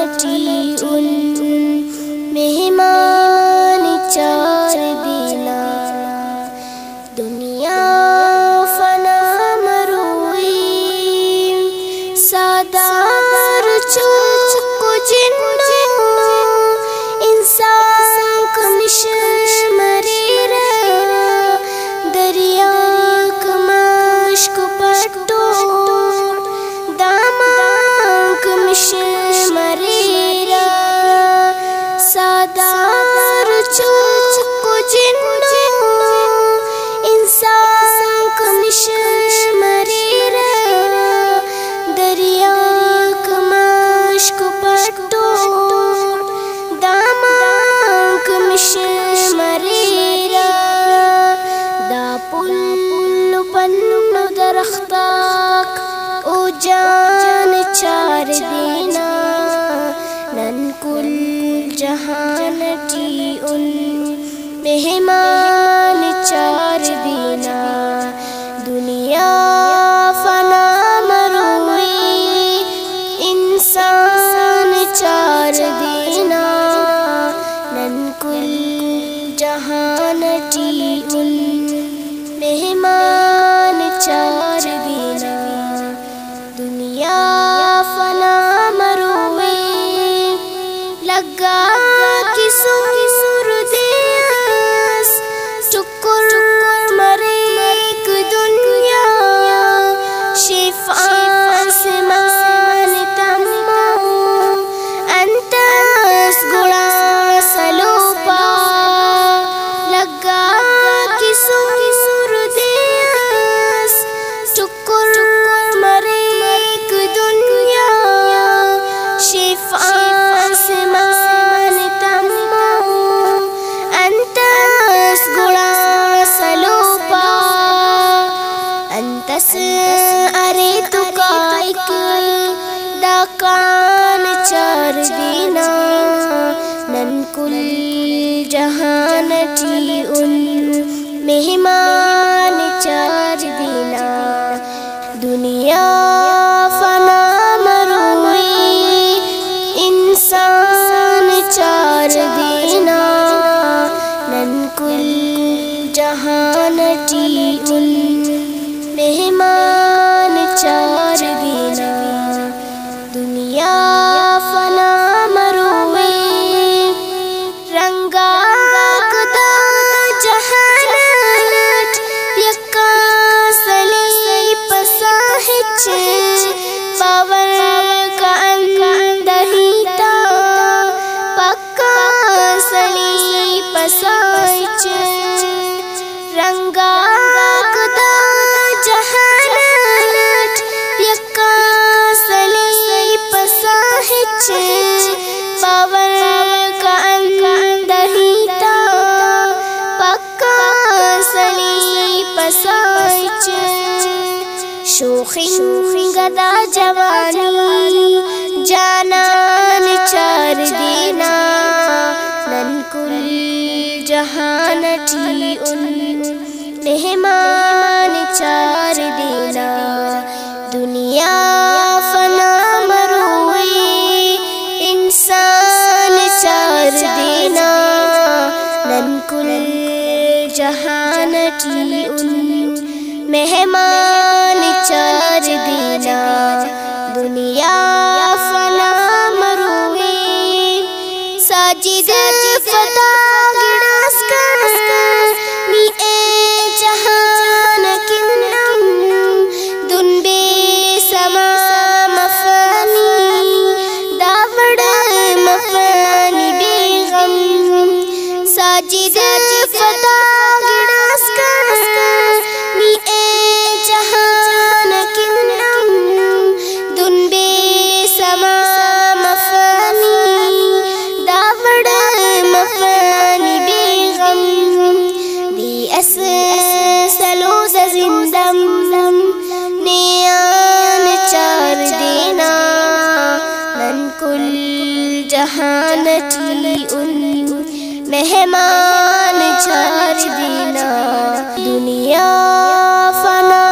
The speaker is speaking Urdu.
جہانٹی ان مہمان چار دینا دنیا فنا مروئی سادار چوک جنو انسان کمش مریر دریا کمشک پٹو داما کمش مریر سادار چوک جنو انسان کمش مریر دریا کمشک پٹو داما کمش مریر دا پل پنو درختاک او جان چار دینا نن کل جہانٹی ان مہمان چار دینا دنیا فنا مروئی انسان چار دینا نن کل جہانٹی ان مہمان چار دینا دنیا فنا مروئی لگا کسو دیاس ٹکر مریک دنیا شفا سمان تمو انتس گڑا سلوپا لگا کسو دیاس ٹکر مریک دنیا شفا سمان تمو انتس گڑا سلوپا انتس ارے تکائک داکان چار دینا نن کل جہانٹی ان مہمان چار دینا دنیا فنا مروئی انسان چار دینا نن کل جہانٹی ان مہمان چار دینا دنیا فنا مروئی رنگا کدا جہانٹ یکا سلی پساہچ باور کا اندہیتا پکا سلی پساہچ رنگا کدا جہانٹ یکا سلی پساہچ باور کا اندہیتا پکا سلی پساہچ شوخی گدا جوانی جانان چار دینا نن کل جہانٹی ان مہمان چار دینا دنیا فنا مروئی انسان چار دینا نن کل جہانٹی ان مہمان چار دینا دنیا فنا مروئی ساجد فتا گڑاس کر نی اے جہان کنم دن بے سما مفانی داوڑ مفانی بے غم ساجد فتا گڑاس کر نی اے جہان کنم دن بے سما مفانی داوڑ مفانی بے غم دی اس سلو زندم نیان چار دینا نن کل جہانٹی ان مہمان چار دینا دنیا فنا